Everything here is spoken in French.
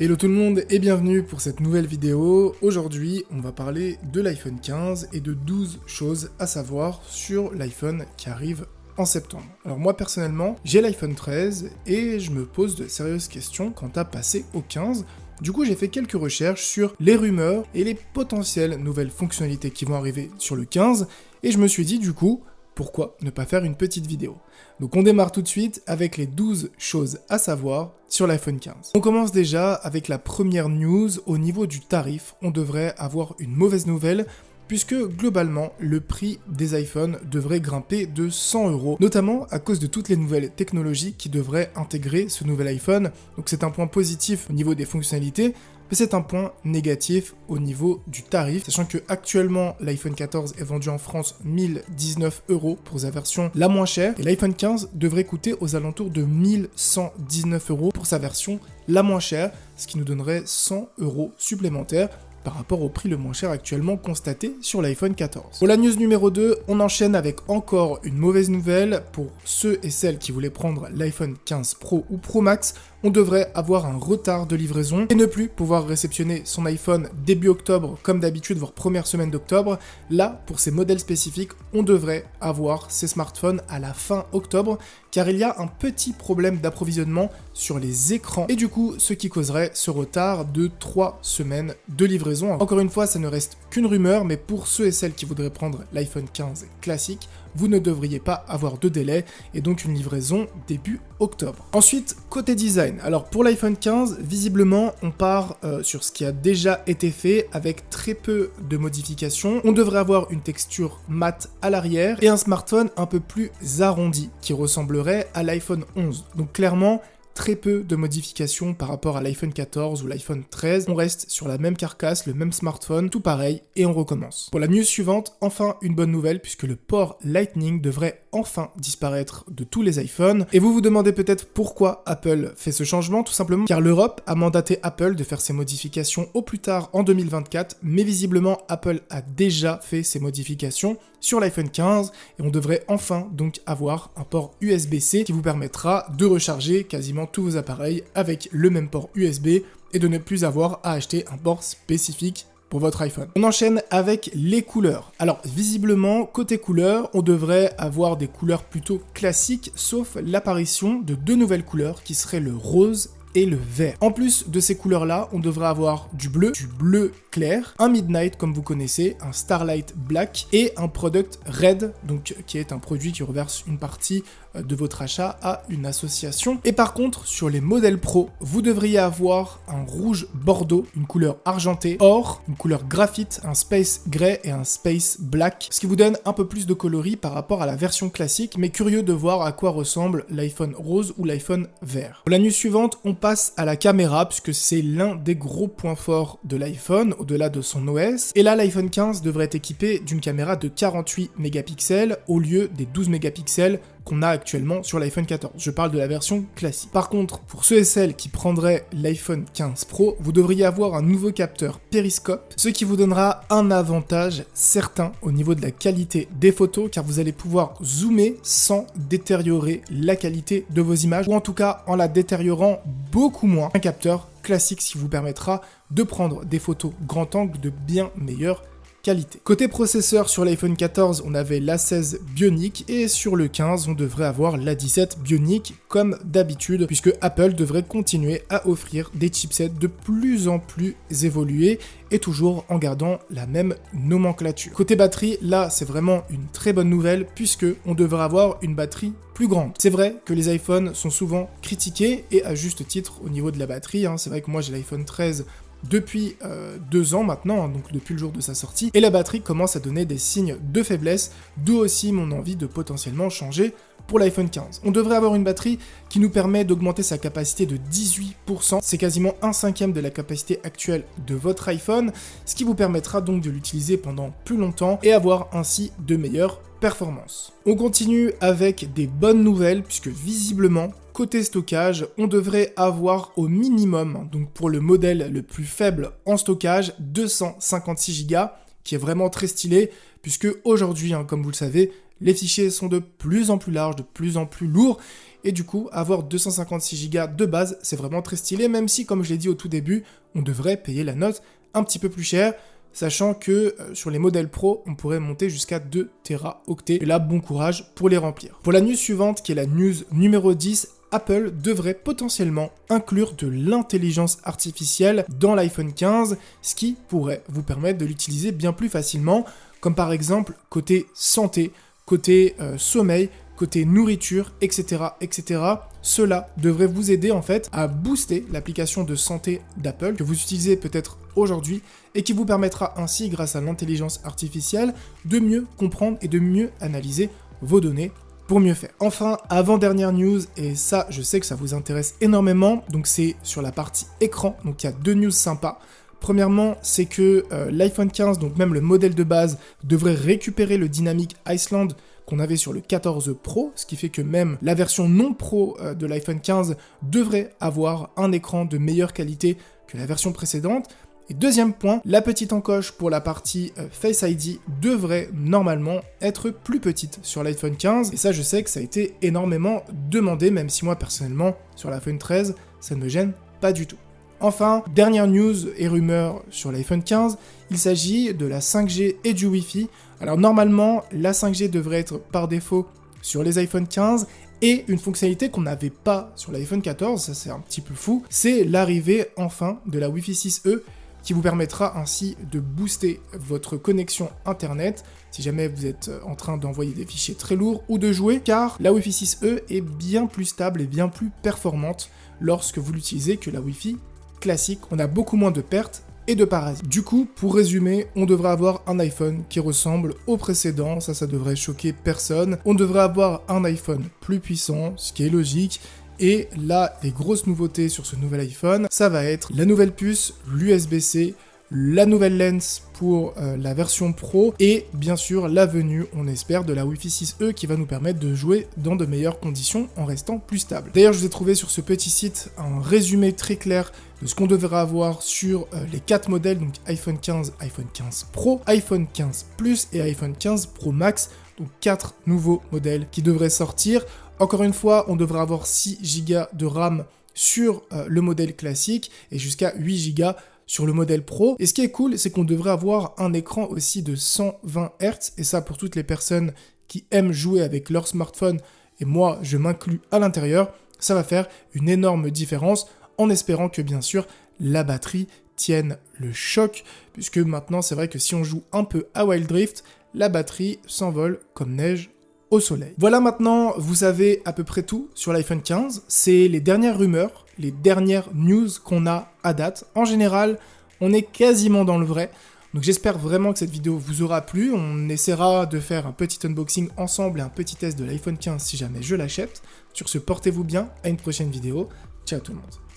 Hello tout le monde et bienvenue pour cette nouvelle vidéo. Aujourd'hui, on va parler de l'iPhone 15 et de 12 choses à savoir sur l'iPhone qui arrive en septembre. Alors moi personnellement, j'ai l'iPhone 13 et je me pose de sérieuses questions quant à passer au 15. Du coup, j'ai fait quelques recherches sur les rumeurs et les potentielles nouvelles fonctionnalités qui vont arriver sur le 15 et je me suis dit du coup, pourquoi ne pas faire une petite vidéo? Donc on démarre tout de suite avec les 12 choses à savoir sur l'iPhone 15. On commence déjà avec la première news. Au niveau du tarif, on devrait avoir une mauvaise nouvelle puisque globalement, le prix des iPhones devrait grimper de 100 €, notamment à cause de toutes les nouvelles technologies qui devraient intégrer ce nouvel iPhone. Donc c'est un point positif au niveau des fonctionnalités, mais c'est un point négatif au niveau du tarif, sachant que actuellement l'iPhone 14 est vendu en France 1019 € pour sa version la moins chère, et l'iPhone 15 devrait coûter aux alentours de 1119 € pour sa version la moins chère, ce qui nous donnerait 100 € supplémentaires par rapport au prix le moins cher actuellement constaté sur l'iPhone 14. Pour la news numéro 2, on enchaîne avec encore une mauvaise nouvelle. Pour ceux et celles qui voulaient prendre l'iPhone 15 Pro ou Pro Max, on devrait avoir un retard de livraison et ne plus pouvoir réceptionner son iPhone début octobre comme d'habitude, voire première semaine d'octobre. Là, pour ces modèles spécifiques, on devrait avoir ces smartphones à la fin octobre car il y a un petit problème d'approvisionnement sur les écrans et du coup, ce qui causerait ce retard de 3 semaines de livraison. Encore une fois, ça ne reste qu'une rumeur, mais pour ceux et celles qui voudraient prendre l'iPhone 15 classique, vous ne devriez pas avoir de délai et donc une livraison début octobre. Ensuite, côté design. Alors pour l'iPhone 15, visiblement, on part sur ce qui a déjà été fait avec très peu de modifications. On devrait avoir une texture mate à l'arrière et un smartphone un peu plus arrondi qui ressemblerait à l'iPhone 11. Donc clairement, très peu de modifications par rapport à l'iPhone 14 ou l'iPhone 13. On reste sur la même carcasse, le même smartphone, tout pareil, et on recommence. Pour la news suivante, enfin une bonne nouvelle, puisque le port Lightning devrait enfin disparaître de tous les iPhones. Et vous vous demandez peut-être pourquoi Apple fait ce changement, tout simplement car l'Europe a mandaté Apple de faire ces modifications au plus tard en 2024, mais visiblement Apple a déjà fait ces modifications sur l'iPhone 15, et on devrait enfin donc avoir un port USB-C qui vous permettra de recharger quasiment tous vos appareils avec le même port USB et de ne plus avoir à acheter un port spécifique pour votre iPhone. On enchaîne avec les couleurs. Alors visiblement, côté couleurs, on devrait avoir des couleurs plutôt classiques, sauf l'apparition de deux nouvelles couleurs qui seraient le rose et le vert. En plus de ces couleurs-là, on devrait avoir du bleu clair, un Midnight comme vous connaissez, un Starlight Black et un Product Red, donc qui est un produit qui reverse une partie de votre achat à une association. Et par contre, sur les modèles Pro, vous devriez avoir un rouge bordeaux, une couleur argentée, or, une couleur graphite, un Space Gray et un Space Black, ce qui vous donne un peu plus de coloris par rapport à la version classique, mais curieux de voir à quoi ressemble l'iPhone rose ou l'iPhone vert. Pour la news suivante, on passe à la caméra, puisque c'est l'un des gros points forts de l'iPhone, au-delà de son OS. Et là, l'iPhone 15 devrait être équipé d'une caméra de 48 mégapixels au lieu des 12 mégapixels qu'on a actuellement sur l'iPhone 14. Je parle de la version classique. Par contre, pour ceux et celles qui prendraient l'iPhone 15 Pro, vous devriez avoir un nouveau capteur périscope, ce qui vous donnera un avantage certain au niveau de la qualité des photos, car vous allez pouvoir zoomer sans détériorer la qualité de vos images, ou en tout cas en la détériorant beaucoup moins. Un capteur classique qui vous permettra de prendre des photos grand angle de bien meilleure qualité. Côté processeur, sur l'iPhone 14, on avait l'A16 Bionic et sur le 15, on devrait avoir l'A17 Bionic comme d'habitude, puisque Apple devrait continuer à offrir des chipsets de plus en plus évolués et toujours en gardant la même nomenclature. Côté batterie, là, c'est vraiment une très bonne nouvelle puisque on devrait avoir une batterie plus grande. C'est vrai que les iPhones sont souvent critiqués et à juste titre au niveau de la batterie. C'est vrai que moi j'ai l'iPhone 13 depuis 2 ans maintenant, donc depuis le jour de sa sortie, et la batterie commence à donner des signes de faiblesse, d'où aussi mon envie de potentiellement changer pour l'iPhone 15. On devrait avoir une batterie qui nous permet d'augmenter sa capacité de 18%, c'est quasiment 1/5 de la capacité actuelle de votre iPhone, ce qui vous permettra donc de l'utiliser pendant plus longtemps et avoir ainsi de meilleures performances. On continue avec des bonnes nouvelles, puisque visiblement, côté stockage, on devrait avoir au minimum, donc pour le modèle le plus faible en stockage, 256 Go, qui est vraiment très stylé, puisque aujourd'hui, comme vous le savez, les fichiers sont de plus en plus larges, de plus en plus lourds, et du coup avoir 256 Go de base, c'est vraiment très stylé, même si comme je l'ai dit au tout début, on devrait payer la note un petit peu plus cher, sachant que sur les modèles Pro, on pourrait monter jusqu'à 2 Teraoctets, et là bon courage pour les remplir. Pour la news suivante, qui est la news numéro 10, Apple devrait potentiellement inclure de l'intelligence artificielle dans l'iPhone 15, ce qui pourrait vous permettre de l'utiliser bien plus facilement, comme par exemple côté santé, côté sommeil, côté nourriture, etc., etc. Cela devrait vous aider en fait à booster l'application de santé d'Apple que vous utilisez peut-être aujourd'hui et qui vous permettra ainsi, grâce à l'intelligence artificielle, de mieux comprendre et de mieux analyser vos données pour mieux faire. Enfin, avant-dernière news, et ça je sais que ça vous intéresse énormément, donc c'est sur la partie écran, donc il y a deux news sympas. Premièrement, c'est que l'iPhone 15, donc même le modèle de base, devrait récupérer le Dynamic Island qu'on avait sur le 14 Pro, ce qui fait que même la version non Pro de l'iPhone 15 devrait avoir un écran de meilleure qualité que la version précédente. Et deuxième point, la petite encoche pour la partie Face ID devrait normalement être plus petite sur l'iPhone 15, et ça je sais que ça a été énormément demandé, même si moi personnellement, sur l'iPhone 13, ça ne me gêne pas du tout. Enfin, dernière news et rumeur sur l'iPhone 15, il s'agit de la 5G et du Wi-Fi. Alors normalement, la 5G devrait être par défaut sur les iPhone 15, et une fonctionnalité qu'on n'avait pas sur l'iPhone 14, ça c'est un petit peu fou, c'est l'arrivée enfin de la Wi-Fi 6E, qui vous permettra ainsi de booster votre connexion internet si jamais vous êtes en train d'envoyer des fichiers très lourds ou de jouer, car la Wi-Fi 6E est bien plus stable et bien plus performante lorsque vous l'utilisez que la Wi-Fi classique. On a beaucoup moins de pertes et de parasites. Du coup, pour résumer, on devrait avoir un iPhone qui ressemble au précédent, ça devrait choquer personne. On devrait avoir un iPhone plus puissant, ce qui est logique. Et là, les grosses nouveautés sur ce nouvel iPhone, ça va être la nouvelle puce, l'USB-C, la nouvelle lens pour la version Pro, et bien sûr la venue, on espère, de la Wi-Fi 6E qui va nous permettre de jouer dans de meilleures conditions en restant plus stable. D'ailleurs, je vous ai trouvé sur ce petit site un résumé très clair de ce qu'on devrait avoir sur les 4 modèles, donc iPhone 15, iPhone 15 Pro, iPhone 15 Plus et iPhone 15 Pro Max, donc 4 nouveaux modèles qui devraient sortir. Encore une fois, on devrait avoir 6 Go de RAM sur le modèle classique et jusqu'à 8 Go sur le modèle Pro. Et ce qui est cool, c'est qu'on devrait avoir un écran aussi de 120 Hz, et ça pour toutes les personnes qui aiment jouer avec leur smartphone, et moi je m'inclus à l'intérieur, ça va faire une énorme différence, en espérant que bien sûr la batterie tienne le choc, puisque maintenant c'est vrai que si on joue un peu à Wild Rift, la batterie s'envole comme neige au soleil. Voilà, maintenant vous savez à peu près tout sur l'iPhone 15, c'est les dernières rumeurs, les dernières news qu'on a à date. En général, on est quasiment dans le vrai, donc j'espère vraiment que cette vidéo vous aura plu. On essaiera de faire un petit unboxing ensemble et un petit test de l'iPhone 15 si jamais je l'achète. Sur ce, portez-vous bien, à une prochaine vidéo, ciao tout le monde.